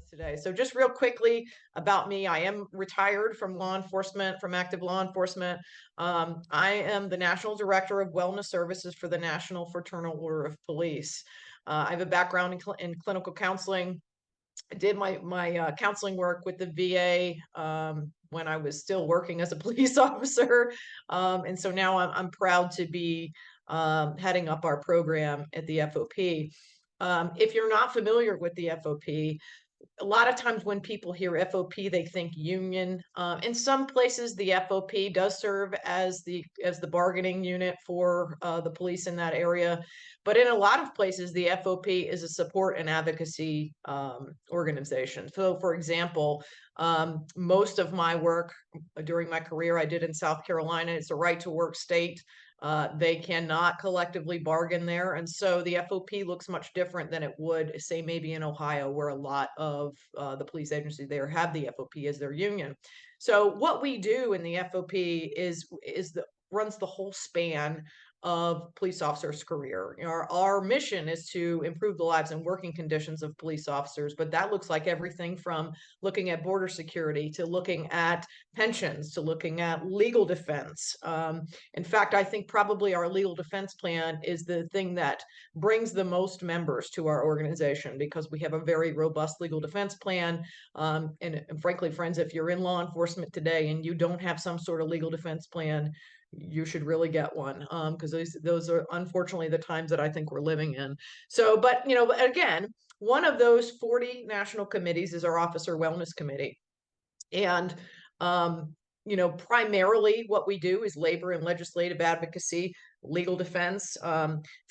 today. So just real quickly about me, I am retired from law enforcement, from active law enforcement. I am the National Director of Wellness Services for the National Fraternal Order of Police. I have a background in clinical counseling. I did my counseling work with the VA when I was still working as a police officer. And so now I'm proud to be heading up our program at the FOP. If you're not familiar with the FOP, a lot of times when people hear FOP, they think union. In some places, the FOP does serve as the bargaining unit for the police in that area, but in a lot of places, the FOP is a support and advocacy organization. So, for example, most of my work during my career I did in South Carolina. It's a right to work state. They cannot collectively bargain there. And so the FOP looks much different than it would, say, maybe in Ohio, where a lot of the police agencies there have the FOP as their union. So what we do in the FOP runs the whole span of police officers' career. Our mission is to improve the lives and working conditions of police officers, but that looks like everything from looking at border security to looking at pensions to looking at legal defense. In fact, I think probably our legal defense plan is the thing that brings the most members to our organization because we have a very robust legal defense plan. And frankly, friends, if you're in law enforcement today and you don't have some sort of legal defense plan, you should really get one because those are unfortunately the times that I think we're living in. So, but again, one of those 40 national committees is our Officer Wellness Committee. And primarily what we do is labor and legislative advocacy, legal defense,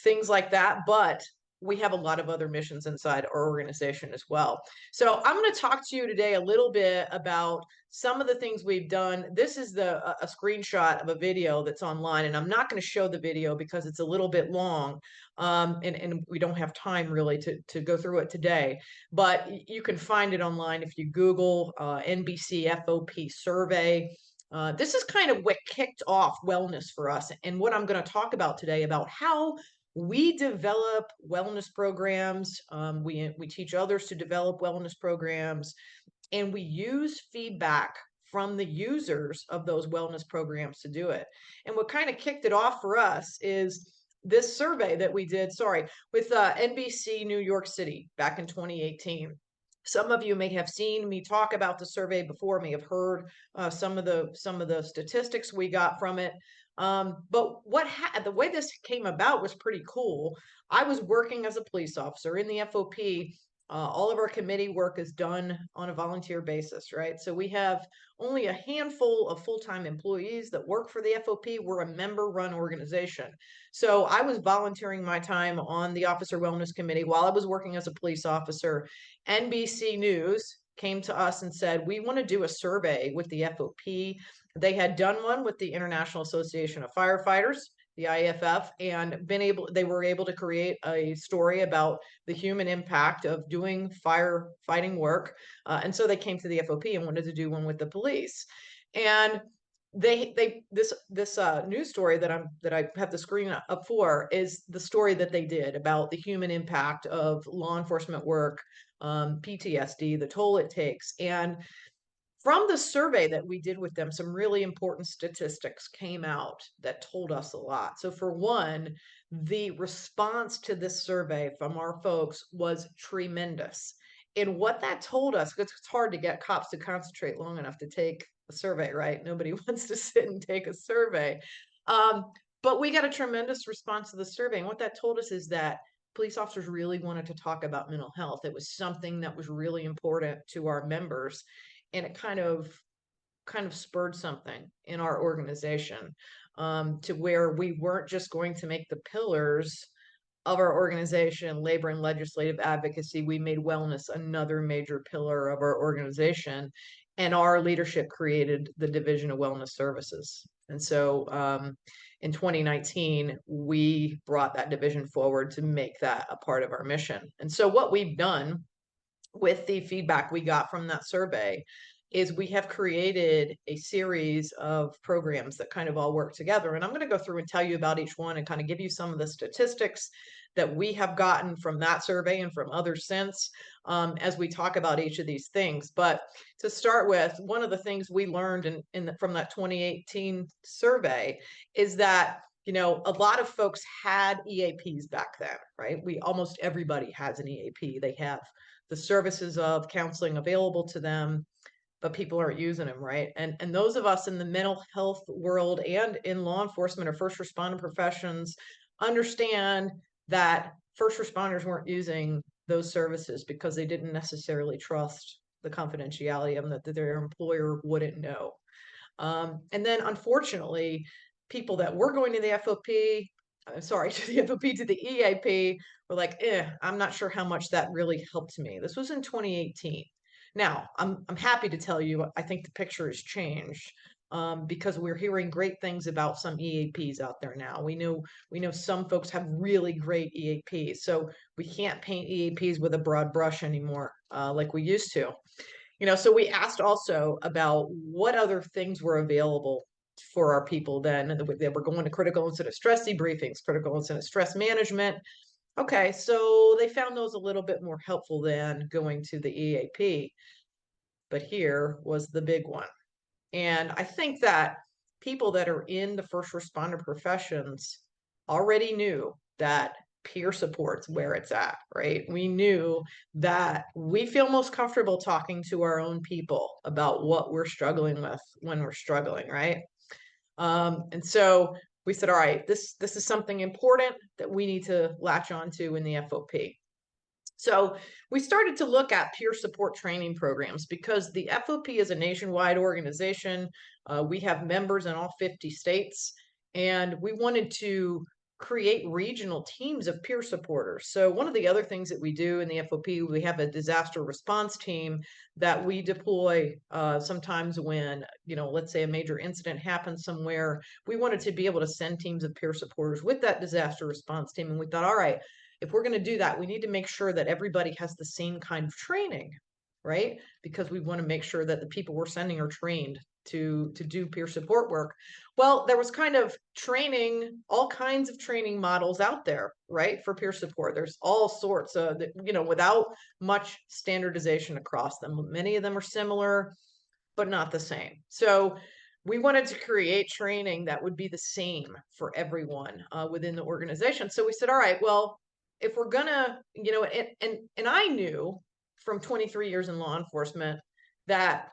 things like that. But we have a lot of other missions inside our organization as well. So I'm going to talk to you today a little bit about some of the things we've done. This is a screenshot of a video that's online, and I'm not going to show the video because it's a little bit long, and we don't have time really to go through it today. But you can find it online if you Google NBC FOP survey. This is kind of what kicked off wellness for us, and what I'm going to talk about today about how we develop wellness programs. We teach others to develop wellness programs, and we use feedback from the users of those wellness programs to do it. And what kind of kicked it off for us is this survey that we did, with NBC New York City back in 2018. Some of you may have seen me talk about the survey before, may have heard some of the statistics we got from it. But the way this came about was pretty cool. I was working as a police officer in the FOP. All of our committee work is done on a volunteer basis, right? So we have only a handful of full-time employees that work for the FOP. We're a member-run organization. So I was volunteering my time on the Officer Wellness Committee while I was working as a police officer. NBC News came to us and said, we want to do a survey with the FOP. They had done one with the International Association of Firefighters, the IAFF, and they were able to create a story about the human impact of doing firefighting work. And so they came to the FOP and wanted to do one with the police. And this news story that I have the screen up for is the story that they did about the human impact of law enforcement work, PTSD, the toll it takes. And from the survey that we did with them, some really important statistics came out that told us a lot. So for one, the response to this survey from our folks was tremendous. And what that told us, because it's hard to get cops to concentrate long enough to take a survey, right? Nobody wants to sit and take a survey. But we got a tremendous response to the survey. And what that told us is that police officers really wanted to talk about mental health. It was something that was really important to our members. And it kind of spurred something in our organization to where we weren't just going to make the pillars of our organization, labor and legislative advocacy. We made wellness another major pillar of our organization, and our leadership created the Division of Wellness Services. And so in 2019, we brought that division forward to make that a part of our mission. And so what we've done with the feedback we got from that survey is we have created a series of programs that kind of all work together. And I'm going to go through and tell you about each one and kind of give you some of the statistics that we have gotten from that survey and from others since, as we talk about each of these things. But to start with, one of the things we learned from that 2018 survey is that a lot of folks had EAPs back then, right? Almost everybody has an EAP. They have the services of counseling available to them, but people aren't using them, right? And those of us in the mental health world and in law enforcement or first responder professions understand that first responders weren't using those services because they didn't necessarily trust the confidentiality of them, that their employer wouldn't know. And then unfortunately, people that were going to the FOP, sorry, to the FOP, to the EAP, were like, I'm not sure how much that really helped me. This was in 2018. Now, I'm happy to tell you, I think the picture has changed, because we're hearing great things about some EAPs out there now. We know some folks have really great EAPs, so we can't paint EAPs with a broad brush anymore, like we used to. So we asked also about what other things were available for our people then, and they were going to critical incident stress debriefings, critical incident stress management. Okay, so they found those a little bit more helpful than going to the EAP. But here was the big one. And I think that people that are in the first responder professions already knew that peer support's where it's at, right? We knew that we feel most comfortable talking to our own people about what we're struggling with when we're struggling, right? And so we said, all right, this is something important that we need to latch onto in the FOP. So we started to look at peer support training programs because the FOP is a nationwide organization. We have members in all 50 states, and we wanted to create regional teams of peer supporters. So one of the other things that we do in the FOP, we have a disaster response team that we deploy sometimes when, let's say a major incident happens somewhere. We wanted to be able to send teams of peer supporters with that disaster response team. And we thought, all right, if we're going to do that, we need to make sure that everybody has the same kind of training, right? Because we want to make sure that the people we're sending are trained to do peer support work. Well, there was kind of training, all kinds of training models out there, right? For peer support. There's all sorts of, without much standardization across them. Many of them are similar, but not the same. So we wanted to create training that would be the same for everyone within the organization. So we said, all right, well, if we're gonna, and I knew from 23 years in law enforcement that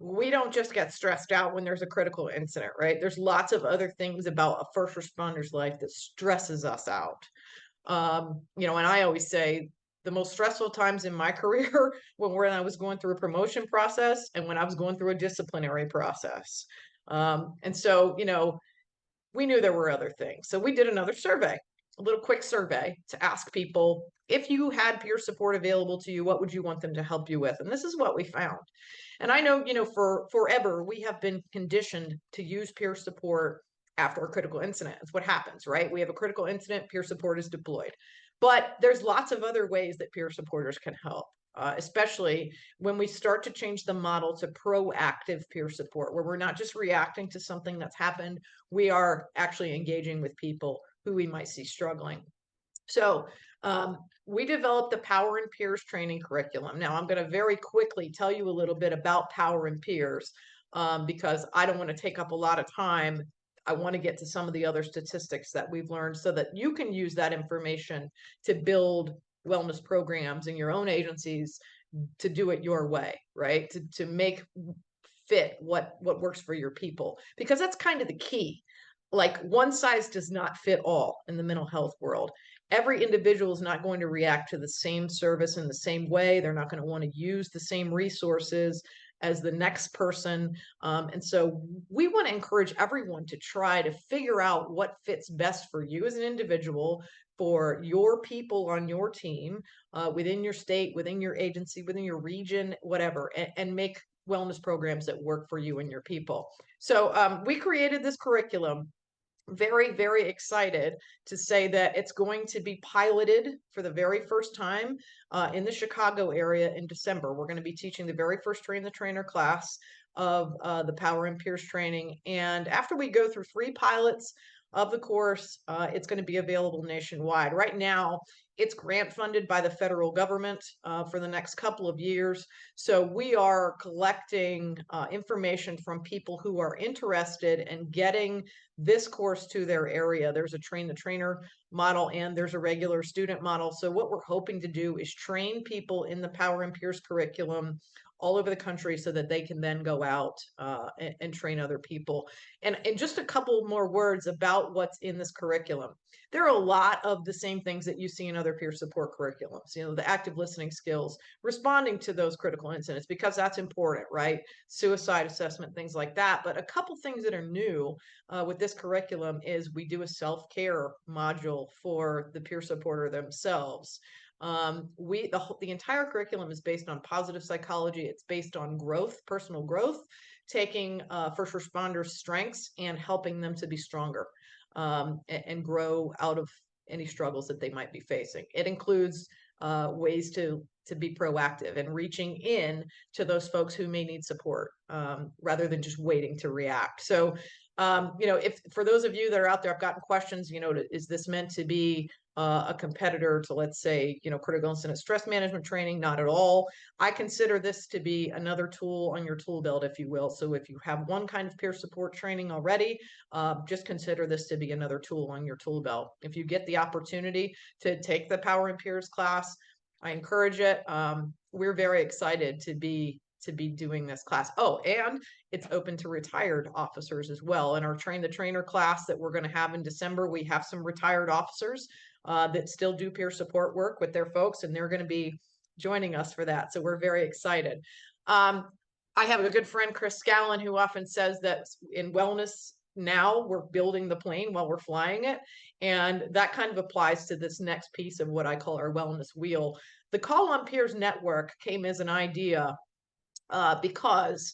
we don't just get stressed out when there's a critical incident, right? There's lots of other things about a first responder's life that stresses us out. And I always say the most stressful times in my career when I was going through a promotion process and when I was going through a disciplinary process. And so, we knew there were other things. So we did another survey, a little quick survey to ask people, if you had peer support available to you, what would you want them to help you with? And this is what we found. And I know, for forever, we have been conditioned to use peer support after a critical incident. It's what happens, right? We have a critical incident, peer support is deployed. But there's lots of other ways that peer supporters can help. Especially when we start to change the model to proactive peer support, where we're not just reacting to something that's happened, we are actually engaging with people who we might see struggling. So we developed the Power and Peers training curriculum. Now I'm going to very quickly tell you a little bit about Power and Peers because I don't want to take up a lot of time. I want to get to some of the other statistics that we've learned so that you can use that information to build wellness programs in your own agencies to do it your way, right? To make fit what works for your people, because that's kind of the key. Like one size does not fit all in the mental health world. Every individual is not going to react to the same service in the same way. They're not going to want to use the same resources as the next person. And so we want to encourage everyone to try to figure out what fits best for you as an individual, for your people on your team, within your state, within your agency, within your region, whatever, and make wellness programs that work for you and your people. So we created this curriculum very, very excited to say that it's going to be piloted for the very first time in the Chicago area in December. We're going to be teaching the very first Train the Trainer class of the Power and Peers training. And after we go through 3 pilots of the course, it's going to be available nationwide. Right now, it's grant funded by the federal government for the next couple of years. So we are collecting information from people who are interested in getting this course to their area. There's a train the trainer model and there's a regular student model. So what we're hoping to do is train people in the Power and Peers curriculum all over the country so that they can then go out and train other people. And just a couple more words about what's in this curriculum. There are a lot of the same things that you see in other peer support curriculums, you know, the active listening skills, responding to those critical incidents, because that's important, right? Suicide assessment, things like that. But a couple things that are new with this curriculum is we do a self-care module for the peer supporter themselves. The entire curriculum is based on positive psychology. It's based on growth, personal growth, taking first responders' strengths and helping them to be stronger and grow out of any struggles that they might be facing. It includes ways to be proactive and reaching in to those folks who may need support rather than just waiting to react. So, you know, if for those of you that are out there, I've gotten questions, you know, is this meant to be a competitor to, let's say, you know, critical incident stress management training? Not at all. I consider this to be another tool on your tool belt, if you will. So if you have one kind of peer support training already, just consider this to be another tool on your tool belt. If you get the opportunity to take the Power and Peers class, I encourage it. We're very excited to be doing this class. Oh, and it's open to retired officers as well. In our Train the Trainer class that we're going to have in December, we have some retired officers that still do peer support work with their folks, and they're going to be joining us for that. So we're very excited. I have a good friend, Chris Scallon, who often says that in wellness now we're building the plane while we're flying it. And that kind of applies to this next piece of what I call our wellness wheel. The Call on Peers network came as an idea because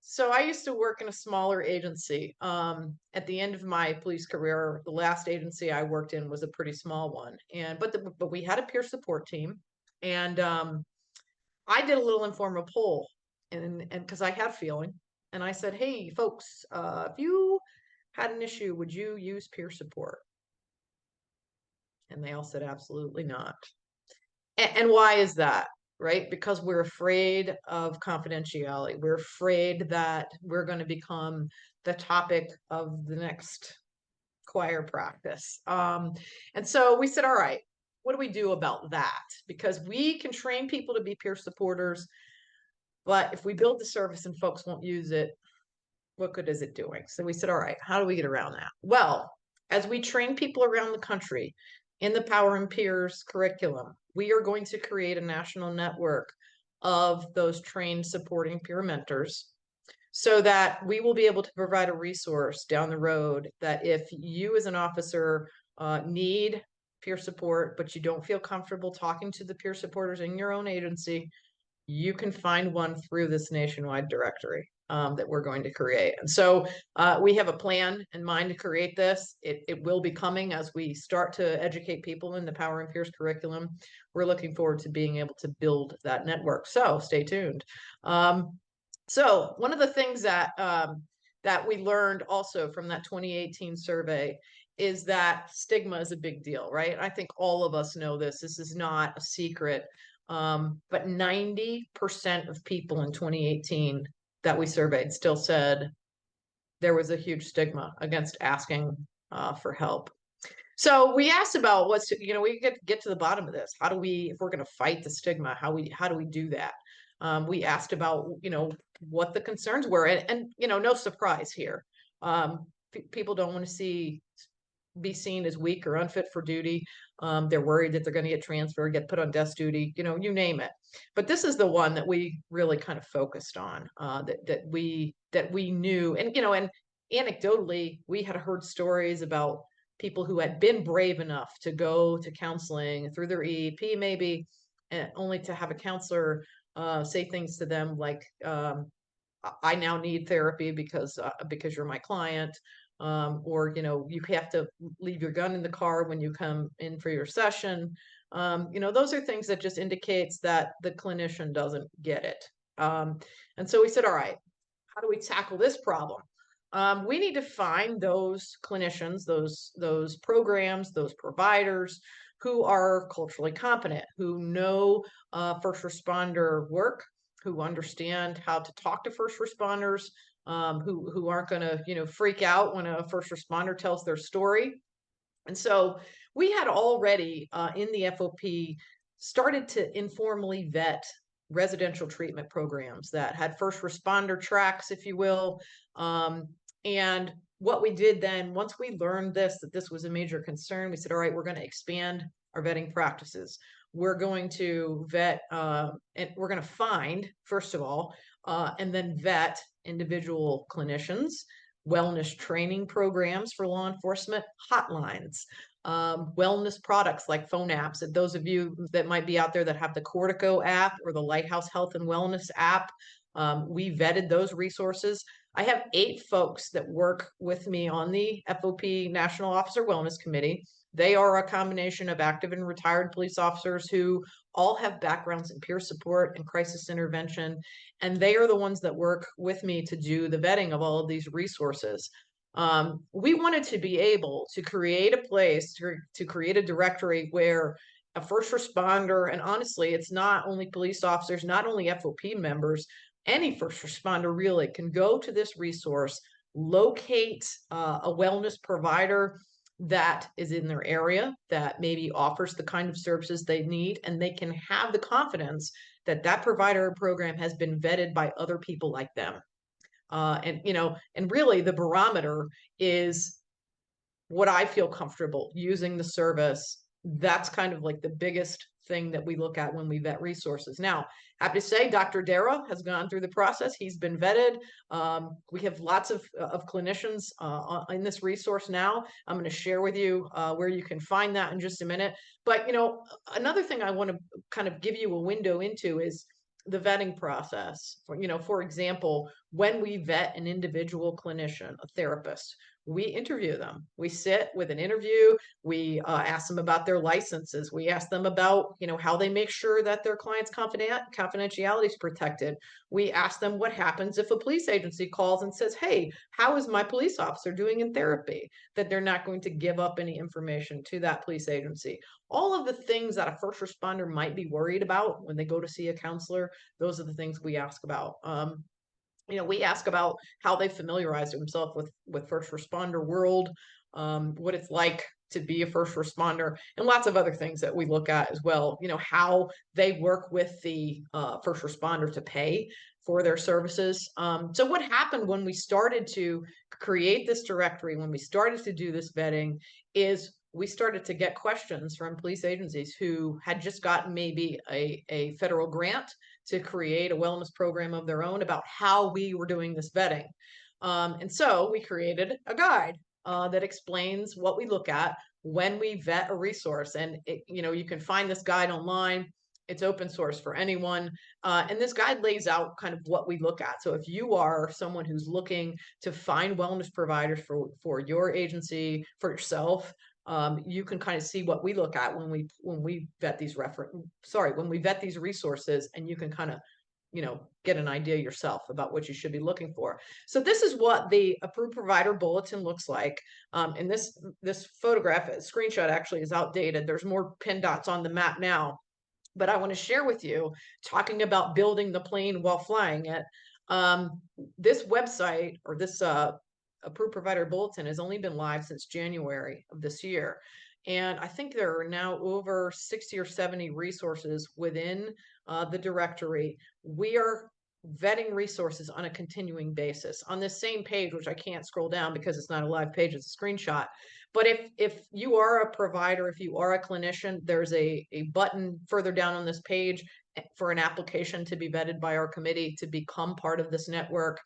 so I used to work in a smaller agency. At the end of my police career, the last agency I worked in was a pretty small one. But we had a peer support team, and I did a little informal poll, and because I had a feeling, and I said, "Hey, folks, if you had an issue, would you use peer support?" And they all said, "Absolutely not." And why is that? Right? Because we're afraid of confidentiality. We're afraid that we're going to become the topic of the next choir practice. And so we said, all right, what do we do about that? Because we can train people to be peer supporters, but if we build the service and folks won't use it, what good is it doing? So we said, all right, how do we get around that? Well, as we train people around the country in the Power and Peers curriculum, we are going to create a national network of those trained supporting peer mentors so that we will be able to provide a resource down the road that if you as an officer need peer support, but you don't feel comfortable talking to the peer supporters in your own agency, you can find one through this nationwide directory that we're going to create. And so we have a plan in mind to create this. It will be coming as we start to educate people in the Power and Peers curriculum. We're looking forward to being able to build that network. So stay tuned. So one of the things that that we learned also from that 2018 survey is that stigma is a big deal, right? I think all of us know this. This is not a secret. But 90% of people in 2018 that we surveyed still said there was a huge stigma against asking for help. So we asked about what's, you know, we get to the bottom of this. How do we, if we're going to fight the stigma, how do we do that? We asked about, you know, what the concerns were, and you know, no surprise here. People don't want to be seen as weak or unfit for duty. They're worried that they're going to get transferred, get put on desk duty, you know, you name it. But this is the one that we really kind of focused on, that we knew, and you know, and anecdotally, we had heard stories about people who had been brave enough to go to counseling through their EEP, maybe, and only to have a counselor say things to them like, "I now need therapy because you're my client." or, you have to leave your gun in the car when you come in for your session. Those are things that just indicates that the clinician doesn't get it. And so we said, all right, how do we tackle this problem? We need to find those clinicians, those programs, those providers who are culturally competent, who know first responder work, who understand how to talk to first responders, who aren't going to freak out when a first responder tells their story. And so we had already in the FOP started to informally vet residential treatment programs that had first responder tracks, if you will. And what we did then, once we learned that this was a major concern, we said, all right, we're going to expand our vetting practices. We're going to vet and we're going to find, first of all, and then vet individual clinicians, wellness training programs for law enforcement, hotlines, wellness products like phone apps. And those of you that might be out there that have the Cortico app or the Lighthouse Health and Wellness app, we vetted those resources. I have 8 folks that work with me on the FOP National Officer Wellness Committee. They are a combination of active and retired police officers who all have backgrounds in peer support and crisis intervention. And they are the ones that work with me to do the vetting of all of these resources. We wanted to be able to create a place, to create a directory where a first responder, and honestly, it's not only police officers, not only FOP members, any first responder really can go to this resource, locate a wellness provider that is in their area, that maybe offers the kind of services they need, and they can have the confidence that that provider or program has been vetted by other people like them. And really the barometer is what I feel comfortable using the service. That's kind of like the biggest thing that we look at when we vet resources. Now, happy to say Dr. Darrow has gone through the process. He's been vetted. We have lots of clinicians in this resource now. I'm going to share with you where you can find that in just a minute. But, another thing I want to kind of give you a window into is the vetting process. For example, when we vet an individual clinician, a therapist, we interview them. We sit with an interview. We ask them about their licenses. We ask them about, how they make sure that their client's confidentiality is protected. We ask them what happens if a police agency calls and says, hey, how is my police officer doing in therapy? That they're not going to give up any information to that police agency. All of the things that a first responder might be worried about when they go to see a counselor, those are the things we ask about. We ask about how they familiarize themselves with first responder world, what it's like to be a first responder, and lots of other things that we look at as well. How they work with the first responder to pay for their services. So what happened when we started to create this directory, when we started to do this vetting, is we started to get questions from police agencies who had just gotten maybe a federal grant to create a wellness program of their own about how we were doing this vetting. And so we created a guide that explains what we look at when we vet a resource. And you can find this guide online. It's open source for anyone. And this guide lays out kind of what we look at. So if you are someone who's looking to find wellness providers for your agency, for yourself, you can kind of see what we look at when we vet these when we vet these resources, and you can kind of get an idea yourself about what you should be looking for. So this is what the approved provider bulletin looks like. And this photograph, screenshot actually is outdated. There's more pin dots on the map now, but I want to share with you, talking about building the plane while flying it. This website, or this approved provider bulletin, has only been live since January of this year. And I think there are now over 60 or 70 resources within the directory. We are vetting resources on a continuing basis on this same page, which I can't scroll down because it's not a live page, it's a screenshot. But if you are a provider, if you are a clinician, there's a button further down on this page for an application to be vetted by our committee to become part of this network.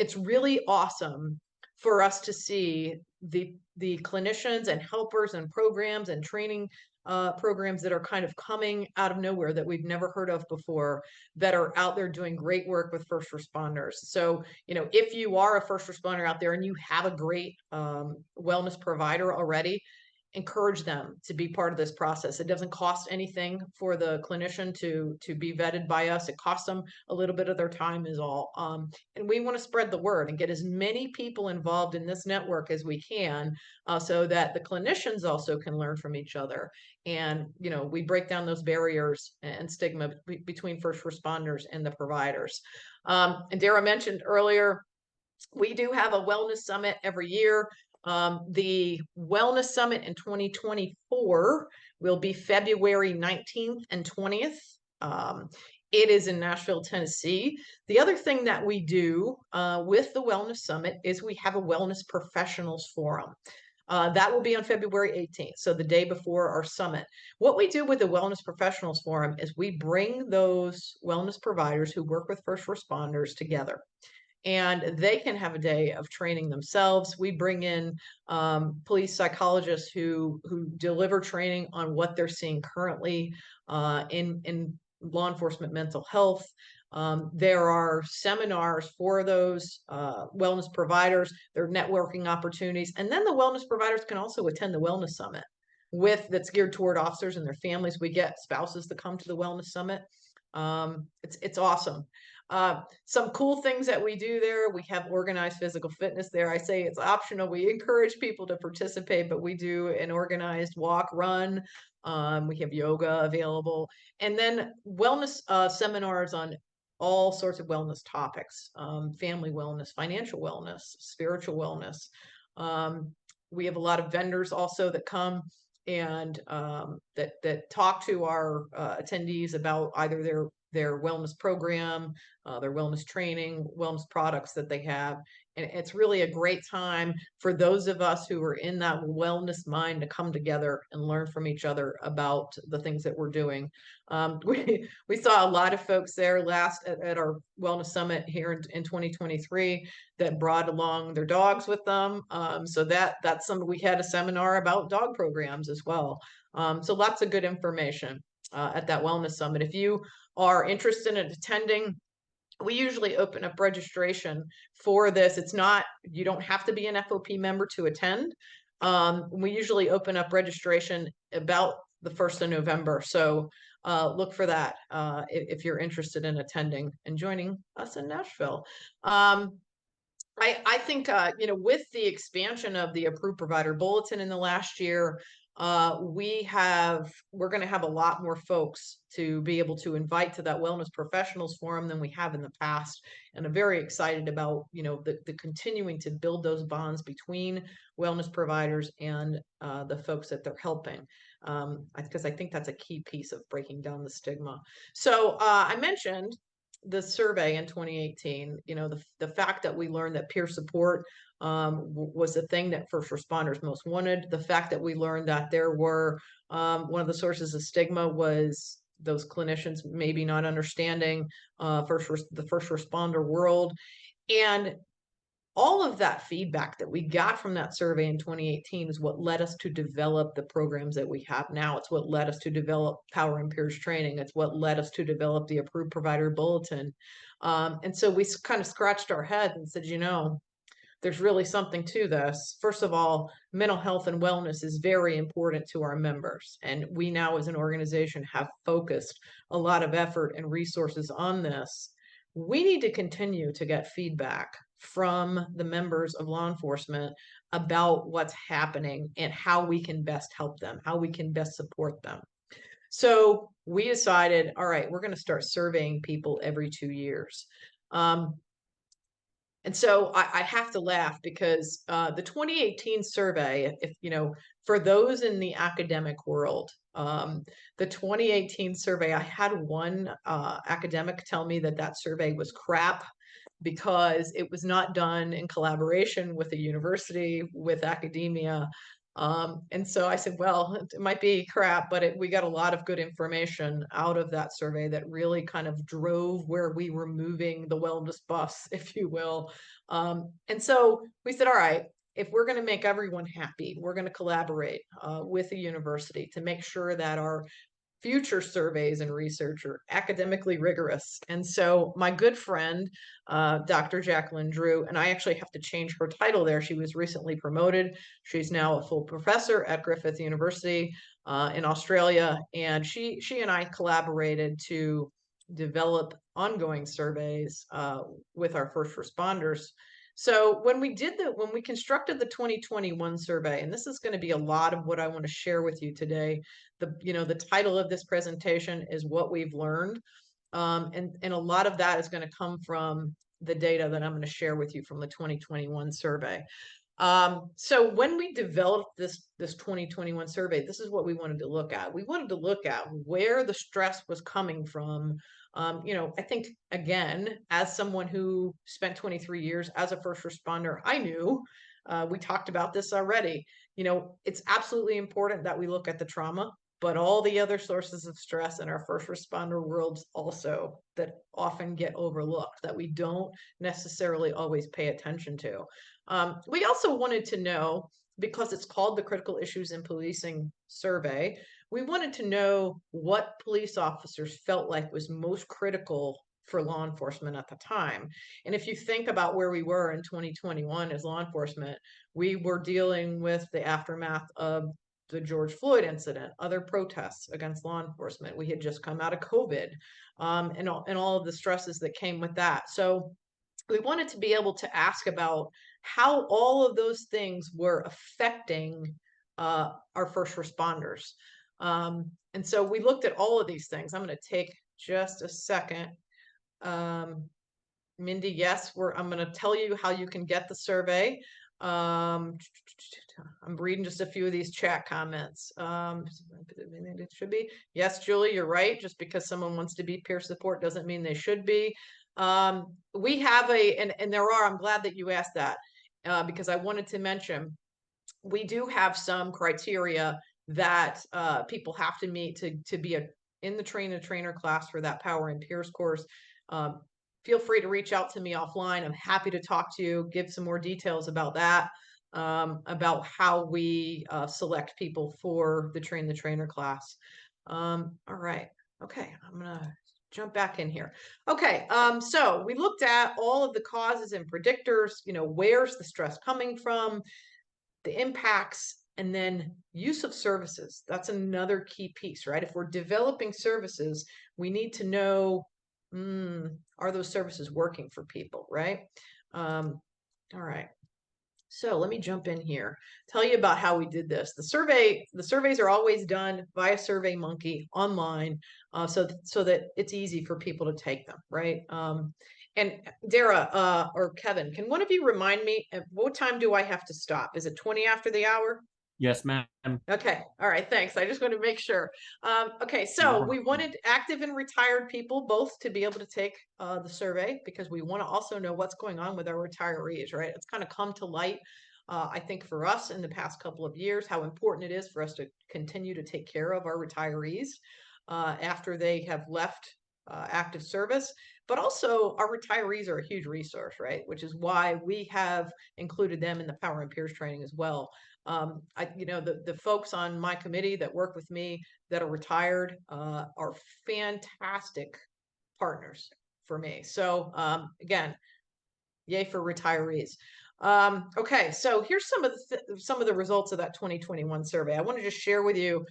It's really awesome for us to see the clinicians and helpers and programs and training programs that are kind of coming out of nowhere that we've never heard of before, that are out there doing great work with first responders. So, if you are a first responder out there and you have a great wellness provider already, encourage them to be part of this process. It doesn't cost anything for the clinician to be vetted by us. It costs them a little bit of their time is all. And we want to spread the word and get as many people involved in this network as we can, so that the clinicians also can learn from each other. And, we break down those barriers and stigma between first responders and the providers. And Dara mentioned earlier, we do have a wellness summit every year. The Wellness Summit in 2024 will be February 19th and 20th. It is in Nashville, Tennessee. The other thing that we do with the Wellness Summit is we have a Wellness Professionals Forum. That will be on February 18th, so the day before our summit. What we do with the Wellness Professionals Forum is we bring those wellness providers who work with first responders together, and they can have a day of training themselves. We bring in police psychologists who deliver training on what they're seeing currently in law enforcement mental health. There are seminars for those wellness providers. There are networking opportunities, and then the wellness providers can also attend the Wellness Summit that's geared toward officers and their families. We get spouses to come to the Wellness Summit. It's awesome. Some cool things that we do there: we have organized physical fitness there. I say it's optional. We encourage people to participate, but we do an organized walk, run. We have yoga available, and then wellness seminars on all sorts of wellness topics: family wellness, financial wellness, spiritual wellness. We have a lot of vendors also that come and that talk to our attendees about either their wellness program, their wellness training, wellness products that they have. And it's really a great time for those of us who are in that wellness mind to come together and learn from each other about the things that we're doing. We saw a lot of folks there at our wellness summit here in 2023 that brought along their dogs with them. So that's something. We had a seminar about dog programs as well. So lots of good information at that wellness summit. If you are interested in attending, we usually open up registration for this. You don't have to be an FOP member to attend. We usually open up registration about the 1st of November. So look for that if you're interested in attending and joining us in Nashville. I think, with the expansion of the Approved Provider Bulletin in the last year, we're going to have a lot more folks to be able to invite to that Wellness Professionals Forum than we have in the past. And I'm very excited about, the continuing to build those bonds between wellness providers and the folks that they're helping. Because I think that's a key piece of breaking down the stigma. So I mentioned the survey in 2018, the fact that we learned that peer support was the thing that first responders most wanted. The fact that we learned that there were one of the sources of stigma was those clinicians maybe not understanding the first responder world. And all of that feedback that we got from that survey in 2018 is what led us to develop the programs that we have now. It's what led us to develop Power and Peers training. It's what led us to develop the Approved Provider Bulletin. And so we kind of scratched our heads and said, there's really something to this. First of all, mental health and wellness is very important to our members. And we now as an organization have focused a lot of effort and resources on this. We need to continue to get feedback from the members of law enforcement about what's happening and how we can best help them, how we can best support them. So we decided, all right, we're going to start surveying people every 2 years. And so I have to laugh because the 2018 survey, for those in the academic world, the 2018 survey, I had one academic tell me that survey was crap because it was not done in collaboration with a university, with academia. And so I said, well, it might be crap, but we got a lot of good information out of that survey that really kind of drove where we were moving the wellness bus, if you will. And so we said, all right, if we're going to make everyone happy, we're going to collaborate with the university to make sure that our future surveys and research are academically rigorous. And so my good friend, Dr. Jacqueline Drew, and I actually have to change her title there. She was recently promoted. She's now a full professor at Griffith University in Australia. And she and I collaborated to develop ongoing surveys with our first responders. So when we constructed the 2021 survey, and this is going to be a lot of what I want to share with you today. The title of this presentation is What We've Learned. And a lot of that is going to come from the data that I'm going to share with you from the 2021 survey. So when we developed this 2021 survey, this is what we wanted to look at. We wanted to look at where the stress was coming from. I think, again, as someone who spent 23 years as a first responder, I knew, we talked about this already, it's absolutely important that we look at the trauma, but all the other sources of stress in our first responder worlds also that often get overlooked, that we don't necessarily always pay attention to. We also wanted to know, because it's called the Critical Issues in Policing Survey, we wanted to know what police officers felt like was most critical for law enforcement at the time. And if you think about where we were in 2021 as law enforcement, we were dealing with the aftermath of the George Floyd incident, other protests against law enforcement. We had just come out of COVID, and all of the stresses that came with that. So we wanted to be able to ask about how all of those things were affecting our first responders. And so we looked at all of these things. I'm going to take just a second. Mindy, yes, I'm going to tell you how you can get the survey. I'm reading just a few of these chat comments. It should be. Yes, Julie, you're right. Just because someone wants to be peer support doesn't mean they should be. We have and there are, I'm glad that you asked that, because I wanted to mention, we do have some criteria that people have to meet to be in the trainer class for that Power and Peers course. Feel free to reach out to me offline. I'm happy to talk to you, give some more details about that, about how we select people for the Train the Trainer class. All right. Okay, I'm going to jump back in here. Okay, so we looked at all of the causes and predictors, where's the stress coming from, the impacts, and then use of services. That's another key piece, right? If we're developing services, we need to know, are those services working for people, right? All right. So let me jump in here, tell you about how we did this. The surveys are always done via SurveyMonkey online, so that it's easy for people to take them, right? And Dara or Kevin, can one of you remind me, at what time do I have to stop? Is it 20 after the hour? Yes, ma'am. Okay. All right. Thanks. I just want to make sure. Okay. So we wanted active and retired people both to be able to take the survey, because we want to also know what's going on with our retirees, right? It's kind of come to light, I think, for us in the past couple of years, how important it is for us to continue to take care of our retirees after they have left active service. But also, our retirees are a huge resource, right? Which is why we have included them in the Power and Peers training as well. The folks on my committee that work with me that are retired are fantastic partners for me. So again, yay for retirees. Okay, so here's some of the results of that 2021 survey. I want to just share with you.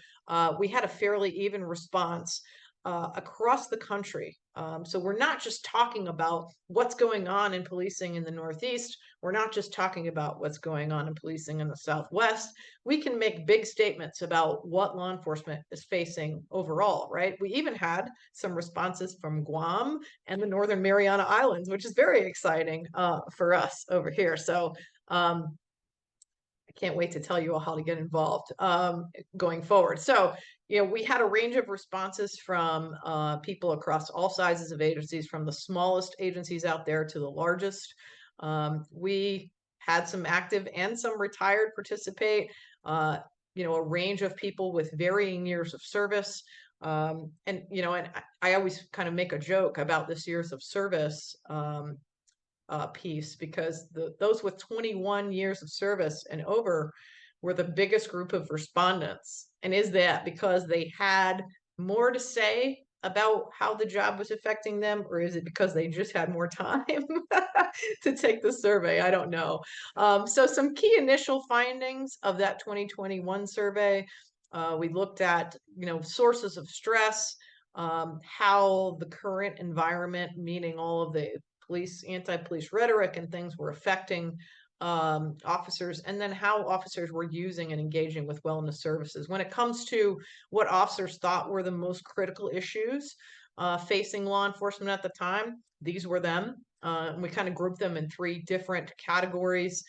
We had a fairly even response across the country. So we're not just talking about what's going on in policing in the Northeast. We're not just talking about what's going on in policing in the Southwest. We can make big statements about what law enforcement is facing overall, right? We even had some responses from Guam and the Northern Mariana Islands, which is very exciting for us over here. So I can't wait to tell you all how to get involved going forward. So, we had a range of responses from people across all sizes of agencies, from the smallest agencies out there to the largest. We had some active and some retired participate, a range of people with varying years of service. And I always kind of make a joke about this years of service piece, because those with 21 years of service and over were the biggest group of respondents. And is that because they had more to say about how the job was affecting them, or is it because they just had more time to take the survey? I don't know. So some key initial findings of that 2021 survey. We looked at, sources of stress, how the current environment, meaning all of the anti-police rhetoric and things, were affecting officers, and then how officers were using and engaging with wellness services. When it comes to what officers thought were the most critical issues facing law enforcement at the time, these were them. We kind of grouped them in three different categories.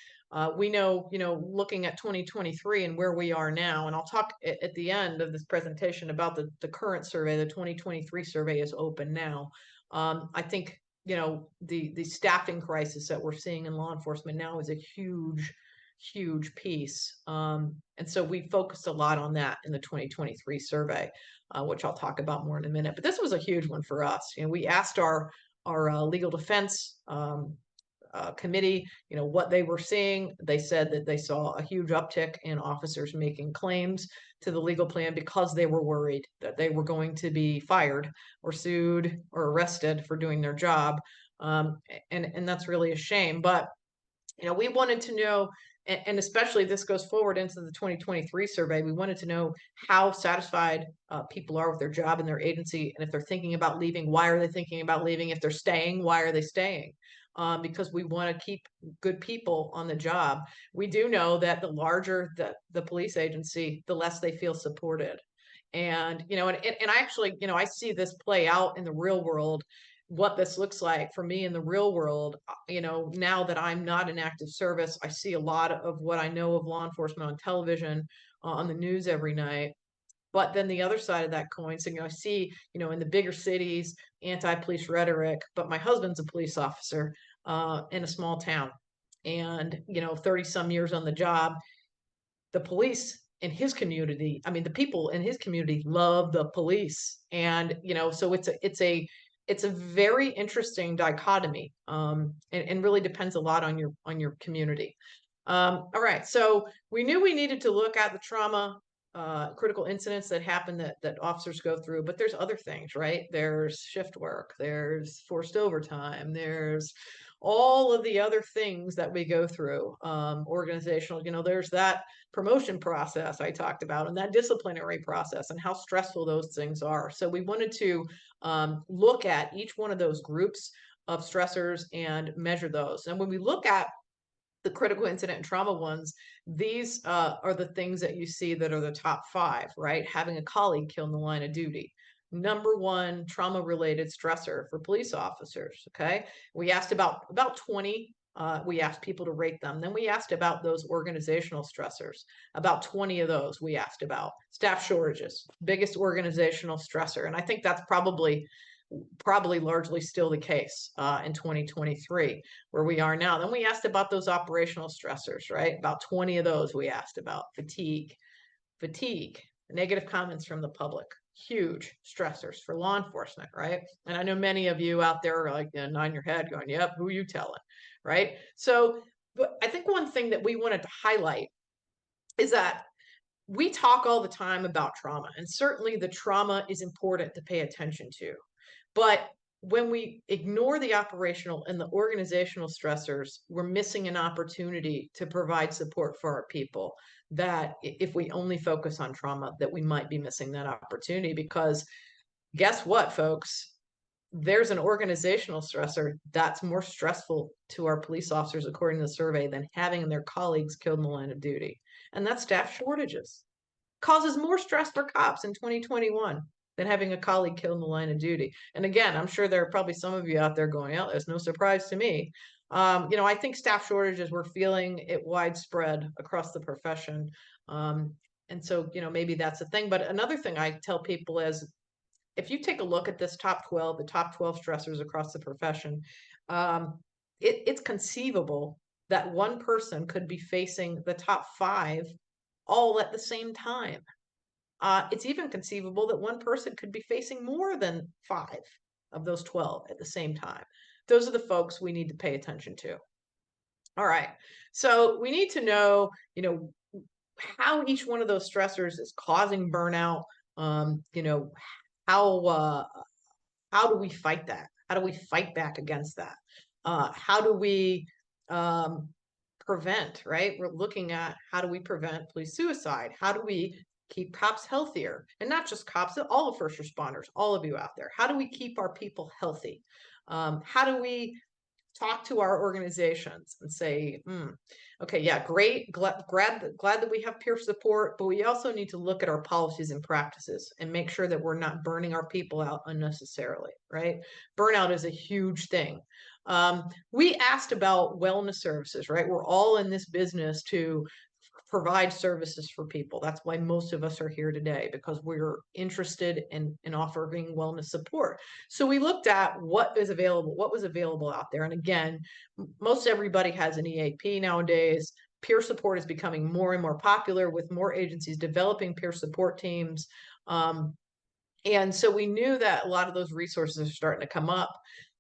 We know, looking at 2023 and where we are now, and I'll talk at the end of this presentation about the current survey. The 2023 survey is open now. I think, the staffing crisis that we're seeing in law enforcement now is a huge piece. And so we focused a lot on that in the 2023 survey, which I'll talk about more in a minute. But this was a huge one for us. We asked our legal defense committee, what they were seeing. They said that they saw a huge uptick in officers making claims to the legal plan because they were worried that they were going to be fired or sued or arrested for doing their job. And that's really a shame. But, we wanted to know, and especially this goes forward into the 2023 survey, we wanted to know how satisfied people are with their job and their agency. And if they're thinking about leaving, why are they thinking about leaving? If they're staying, why are they staying? Because we want to keep good people on the job. We do know that the larger the police agency, the less they feel supported. And, and I actually, I see this play out in the real world, what this looks like for me in the real world. Now that I'm not in active service, I see a lot of what I know of law enforcement on television, on the news every night. But then the other side of that coin, so, I see, in the bigger cities, anti-police rhetoric, but my husband's a police officer in a small town, and, 30 some years on the job. The police in his community, I mean, the people in his community love the police. And, so it's a very interesting dichotomy, and really depends a lot on your community. All right, so we knew we needed to look at the trauma, critical incidents that happen that officers go through, but there's other things, right? There's shift work, there's forced overtime, there's all of the other things that we go through, organizational, there's that promotion process I talked about, and that disciplinary process, and how stressful those things are. So we wanted to look at each one of those groups of stressors and measure those. And when we look at the critical incident and trauma ones, these are the things that you see that are the top five, right? Having a colleague killed in the line of duty. Number one trauma-related stressor for police officers, okay? We asked about 20. We asked people to rate them. Then we asked about those organizational stressors. About 20 of those we asked about. Staff shortages, biggest organizational stressor. And I think that's probably largely still the case in 2023, where we are now. Then we asked about those operational stressors, right? About 20 of those we asked about. Fatigue, negative comments from the public, huge stressors for law enforcement, right? And I know many of you out there are like, nodding your head going, yep, who are you telling, right? So but I think one thing that we wanted to highlight is that we talk all the time about trauma, and certainly the trauma is important to pay attention to. But when we ignore the operational and the organizational stressors, we're missing an opportunity to provide support for our people. That if we only focus on trauma, that we might be missing that opportunity, because guess what, folks? There's an organizational stressor that's more stressful to our police officers, according to the survey, than having their colleagues killed in the line of duty. And that's staff shortages. Causes more stress for cops in 2021 than having a colleague killed in the line of duty. And again, I'm sure there are probably some of you out there going, oh, there's no surprise to me. I think staff shortages, we're feeling it widespread across the profession. And so, maybe that's a thing. But another thing I tell people is, if you take a look at this top 12, the top 12 stressors across the profession, it's conceivable that one person could be facing the top 5 all at the same time. It's even conceivable that one person could be facing more than 5 of those 12 at the same time. those are the folks we need to pay attention to. All right. So we need to know, how each one of those stressors is causing burnout. You know, how uh, how do we fight that? How do we fight back against that? How do we um, prevent, right? We're looking at how do we prevent police suicide? How do we keep cops healthier? And not just cops, all of first responders, all of you out there. How do we keep our people healthy? How do we talk to our organizations and say, okay, yeah, great, glad that we have peer support, but we also need to look at our policies and practices and make sure that we're not burning our people out unnecessarily, right? Burnout is a huge thing. We asked about wellness services, right? We're all in this business to provide services for people. That's why most of us are here today, because we're interested in offering wellness support. So we looked at what was available out there. And again, most everybody has an EAP nowadays. Peer support is becoming more and more popular, with more agencies developing peer support teams. And so we knew that a lot of those resources are starting to come up,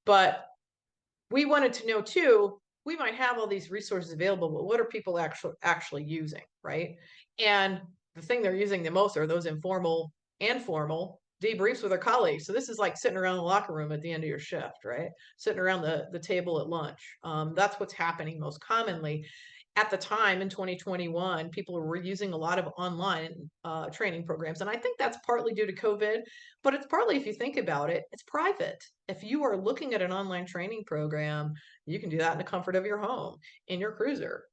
but we wanted to know too, we might have all these resources available, but what are people actually using, right? And the thing they're using the most are those informal and formal debriefs with their colleagues. So this is like sitting around the locker room at the end of your shift, right? Sitting around the table at lunch. That's what's happening most commonly. At the time in 2021, people were using a lot of online training programs. And I think that's partly due to COVID, but it's partly, if you think about it, it's private. If you are looking at an online training program, you can do that in the comfort of your home, in your cruiser,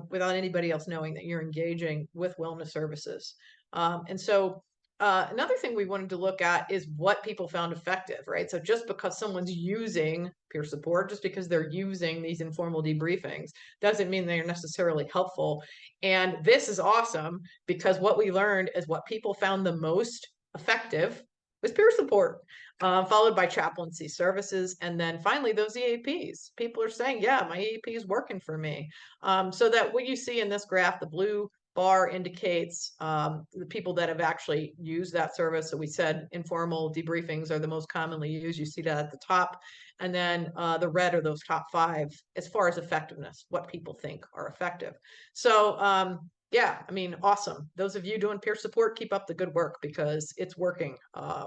without anybody else knowing that you're engaging with wellness services. And so another thing we wanted to look at is what people found effective, right? So just because someone's using peer support, just because they're using these informal debriefings, doesn't mean they're necessarily helpful. And this is awesome, because what we learned is what people found the most effective was peer support, followed by chaplaincy services, and then finally those EAPs. People are saying, yeah, my EAP is working for me. So that what you see in this graph, the blue bar indicates the people that have actually used that service. So we said informal debriefings are the most commonly used. You see that at the top. And then the red are those top 5 as far as effectiveness, what people think are effective. So yeah, I mean, awesome. Those of you doing peer support, keep up the good work, because it's working.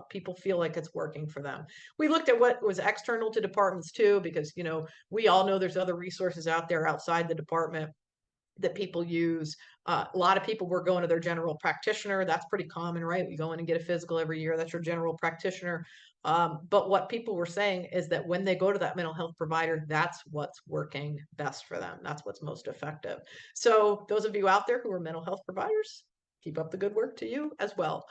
People feel like it's working for them. We looked at what was external to departments too, because, we all know there's other resources out there outside the department that people use. A lot of people were going to their general practitioner. That's pretty common, right? You go in and get a physical every year. That's your general practitioner. But what people were saying is that when they go to that mental health provider, that's what's working best for them. That's what's most effective. So those of you out there who are mental health providers, keep up the good work to you as well.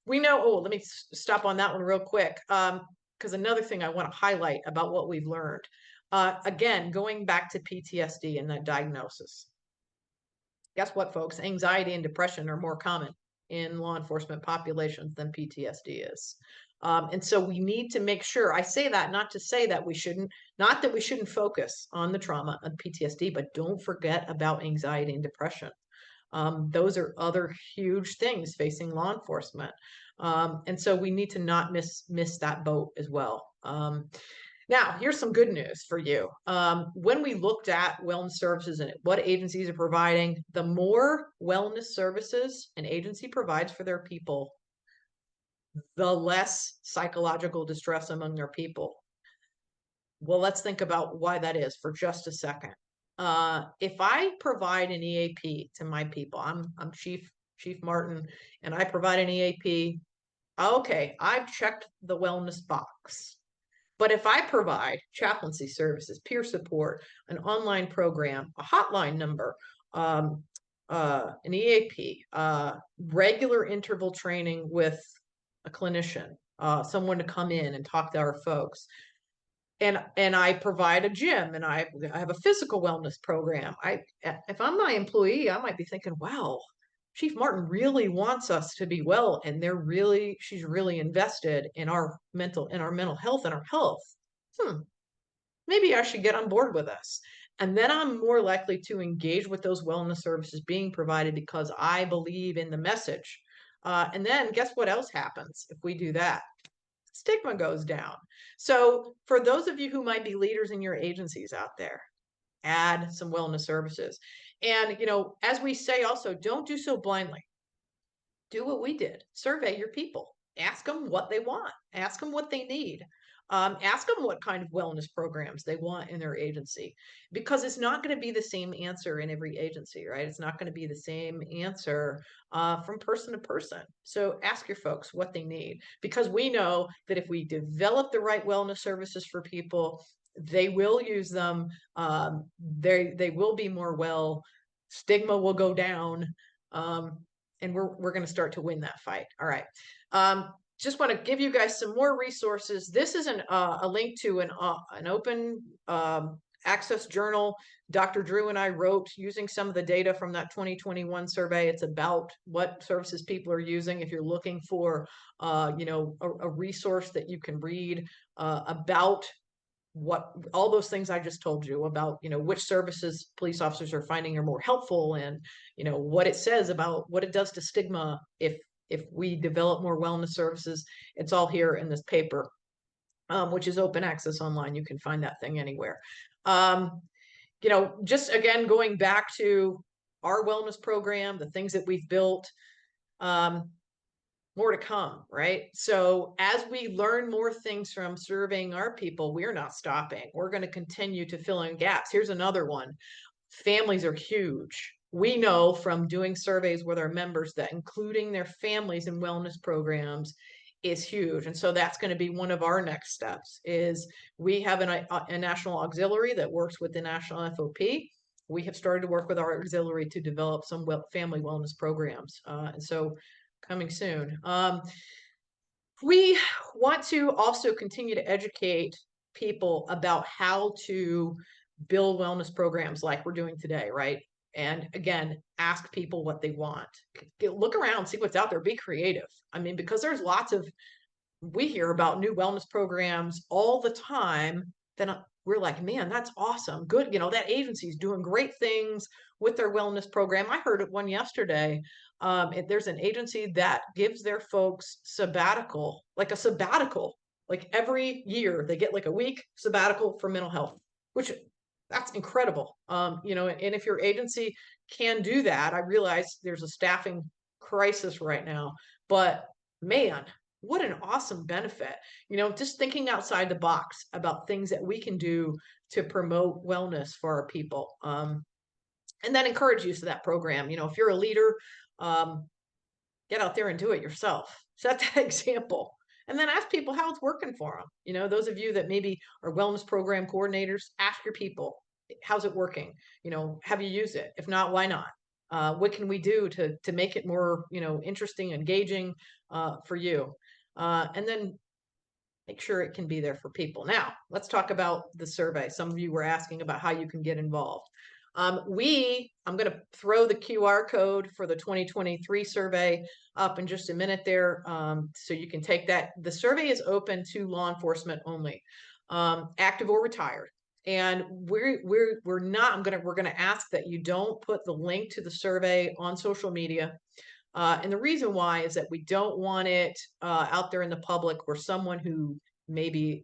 We know, let me stop on that one real quick. Because another thing I want to highlight about what we've learned. Again, going back to PTSD and that diagnosis. Guess what, folks? Anxiety and depression are more common in law enforcement populations than PTSD is. And so we need to make sure, I say that not to say that not that we shouldn't focus on the trauma of PTSD, but don't forget about anxiety and depression. Those are other huge things facing law enforcement. And so we need to not miss that boat as well. Now, here's some good news for you. When we looked at wellness services and what agencies are providing, the more wellness services an agency provides for their people, the less psychological distress among their people. Well, let's think about why that is for just a second. If I provide an EAP to my people, I'm Chief Martin, and I provide an EAP. Okay, I've checked the wellness box. But if I provide chaplaincy services, peer support, an online program, a hotline number, an EAP, regular interval training with a clinician, someone to come in and talk to our folks, and I provide a gym, and I have a physical wellness program. If I'm my employee, I might be thinking, wow, Chief Martin really wants us to be well, and she's really invested in our mental health and our health. Maybe I should get on board with this. And then I'm more likely to engage with those wellness services being provided because I believe in the message. And then guess what else happens if we do that? stigma goes down. So for those of you who might be leaders in your agencies out there, add some wellness services. And, as we say also, don't do so blindly. Do what we did. Survey your people. Ask them what they want. Ask them what they need. Ask them what kind of wellness programs they want in their agency, because it's not going to be the same answer in every agency, right? It's not going to be the same answer from person to person. So ask your folks what they need, because we know that if we develop the right wellness services for people, they will use them. They will be more well. Stigma will go down. And we're going to start to win that fight. All right. Just want to give you guys some more resources. This is a link to an open access journal Dr. Drew and I wrote using some of the data from that 2021 survey. It's about what services people are using. If you're looking for, a resource that you can read about what all those things I just told you about, which services police officers are finding are more helpful, and what it says about what it does to stigma if we develop more wellness services. It's all here in this paper, which is open access online. You can find that thing anywhere. Just again, going back to our wellness program, the things that we've built, more to come, right? So as we learn more things from surveying our people, we're not stopping. We're going to continue to fill in gaps. Here's another one. Families are huge. We know from doing surveys with our members that including their families in wellness programs is huge. And so that's going to be one of our next steps. Is we have a national auxiliary that works with the national FOP. We have started to work with our auxiliary to develop some family wellness programs. And so coming soon. We want to also continue to educate people about how to build wellness programs like we're doing today, right? And again, ask people what they want. Look around, see what's out there, be creative. I mean, because there's we hear about new wellness programs all the time, then we're like, man, that's awesome. Good. That agency's doing great things with their wellness program. I heard of one yesterday. There's an agency that gives their folks like a sabbatical, like every year they get like a week sabbatical for mental health, which that's incredible. And if your agency can do that, I realize there's a staffing crisis right now, but man, what an awesome benefit. Just thinking outside the box about things that we can do to promote wellness for our people. And then encourage use of that program. If you're a leader, get out there and do it yourself. Set that example. And then ask people how it's working for them. Those of you that maybe are wellness program coordinators, ask your people, how's it working? Have you used it? If not, why not? What can we do to make it more, interesting, engaging for you? And then make sure it can be there for people. Now, let's talk about the survey. Some of you were asking about how you can get involved. I'm going to throw the QR code for the 2023 survey up in just a minute there, so you can take that. The survey is open to law enforcement only, active or retired. And we're not. We're going to ask that you don't put the link to the survey on social media. And the reason why is that we don't want it out there in the public where someone who maybe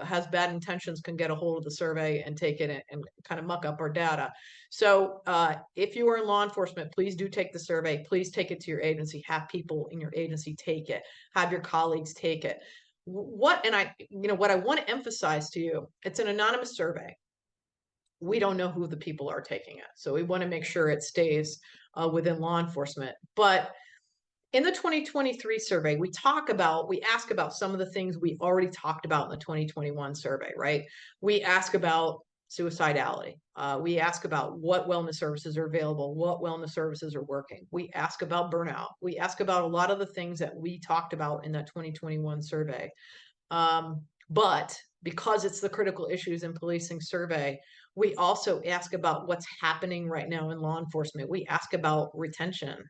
has bad intentions can get a hold of the survey and take it and kind of muck up our data. So if you are in law enforcement, please do take the survey. Please take it to your agency. Have people in your agency take it. Have your colleagues take it. What I want to emphasize to you, it's an anonymous survey. We don't know who the people are taking it. So we want to make sure it stays within law enforcement. But in the 2023 survey, we ask about some of the things we already talked about in the 2021 survey, right? We ask about suicidality. We ask about what wellness services are available, what wellness services are working. We ask about burnout. We ask about a lot of the things that we talked about in that 2021 survey. But because it's the critical issues in policing survey, we also ask about what's happening right now in law enforcement. We ask about retention.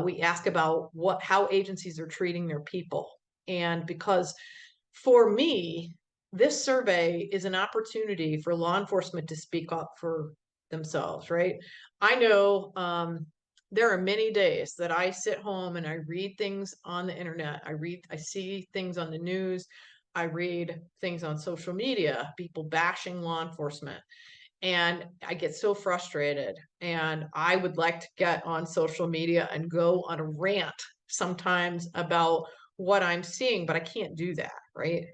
We ask about how agencies are treating their people. And because for me, this survey is an opportunity for law enforcement to speak up for themselves, right? I know there are many days that I sit home and I read things on the internet. I see things on the news. I read things on social media, people bashing law enforcement. And I get so frustrated. And I would like to get on social media and go on a rant sometimes about what I'm seeing, but I can't do that, right?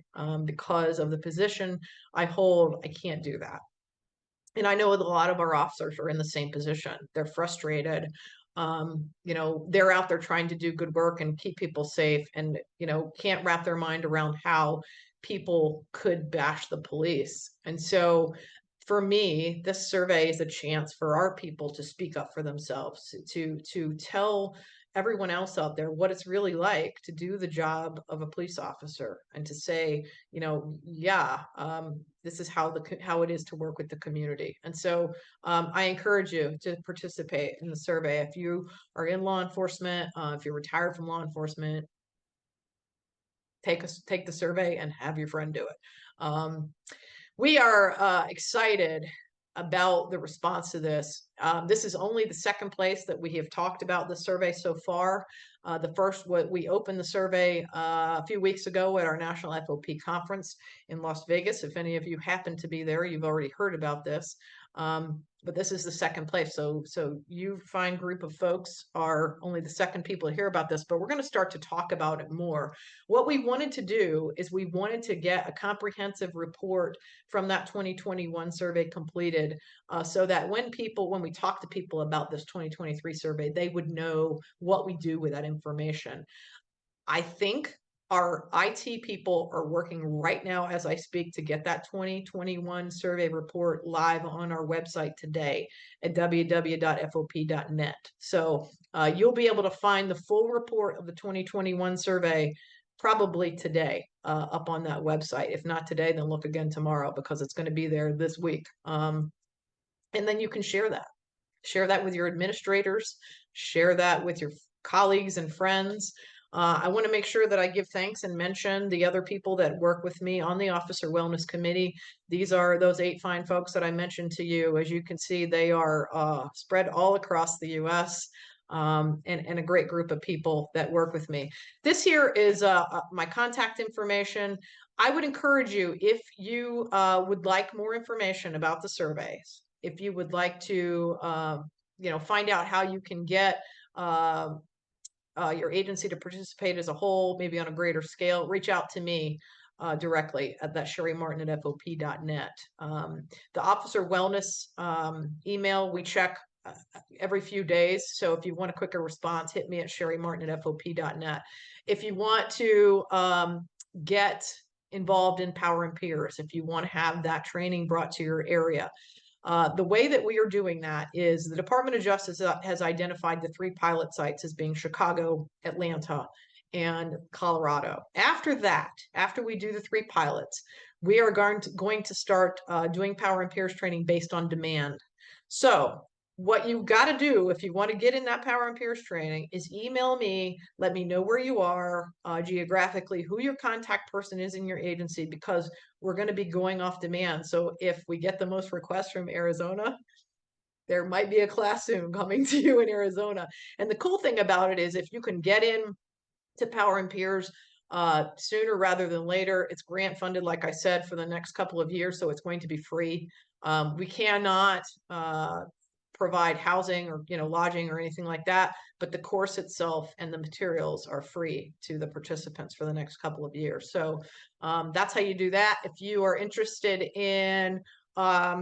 Because of the position I hold, I can't do that. And I know a lot of our officers are in the same position. They're frustrated. They're out there trying to do good work and keep people safe, and can't wrap their mind around how people could bash the police. And so for me, this survey is a chance for our people to speak up for themselves, to tell everyone else out there what it's really like to do the job of a police officer, and to say, yeah, this is how it is to work with the community. And so I encourage you to participate in the survey. If you are in law enforcement, if you're retired from law enforcement, take the survey and have your friend do it. We are excited about the response to this. This is only the second place that we have talked about the survey so far. The first, we opened the survey a few weeks ago at our National FOP conference in Las Vegas. If any of you happen to be there, you've already heard about this. But this is the second place. So you fine group of folks are only the second people to hear about this, but we're going to start to talk about it more. What we wanted to do is we wanted to get a comprehensive report from that 2021 survey completed, so that when we talk to people about this 2023 survey, they would know what we do with that information. I think our IT people are working right now as I speak to get that 2021 survey report live on our website today at www.fop.net. So you'll be able to find the full report of the 2021 survey probably today up on that website. If not today, then look again tomorrow, because it's going to be there this week. And then you can share that with your administrators, share that with your colleagues and friends. I want to make sure that I give thanks and mention the other people that work with me on the Officer Wellness Committee. These are those 8 fine folks that I mentioned to you. As you can see, they are spread all across the U.S., and a great group of people that work with me. This here is my contact information. I would encourage you, if you would like more information about the surveys, if you would like to find out how you can get your agency to participate as a whole, maybe on a greater scale, reach out to me directly at that Sherri Martin at FOP.net. The officer wellness email, we check every few days. So if you want a quicker response, hit me at Sherri Martin at FOP.net. If you want to get involved in Power and Peers, if you want to have that training brought to your area, the way that we are doing that is the Department of Justice has identified the 3 pilot sites as being Chicago, Atlanta, and Colorado. After we do the 3 pilots, we are going to start doing Power and Peers training based on demand. So what you got to do if you want to get in that Power and Peers training is email me, let me know where you are geographically, who your contact person is in your agency, because we're going to be going off demand. So if we get the most requests from Arizona, there might be a class soon coming to you in Arizona. And the cool thing about it is if you can get in to Power and Peers sooner rather than later, it's grant funded, like I said, for the next couple of years. So it's going to be free. We cannot provide housing or lodging or anything like that, but the course itself and the materials are free to the participants for the next couple of years. So that's how you do that. If you are interested in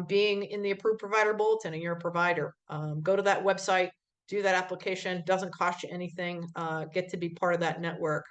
being in the approved provider bulletin and you're a provider, go to that website, do that application. Doesn't cost you anything. Get to be part of that network.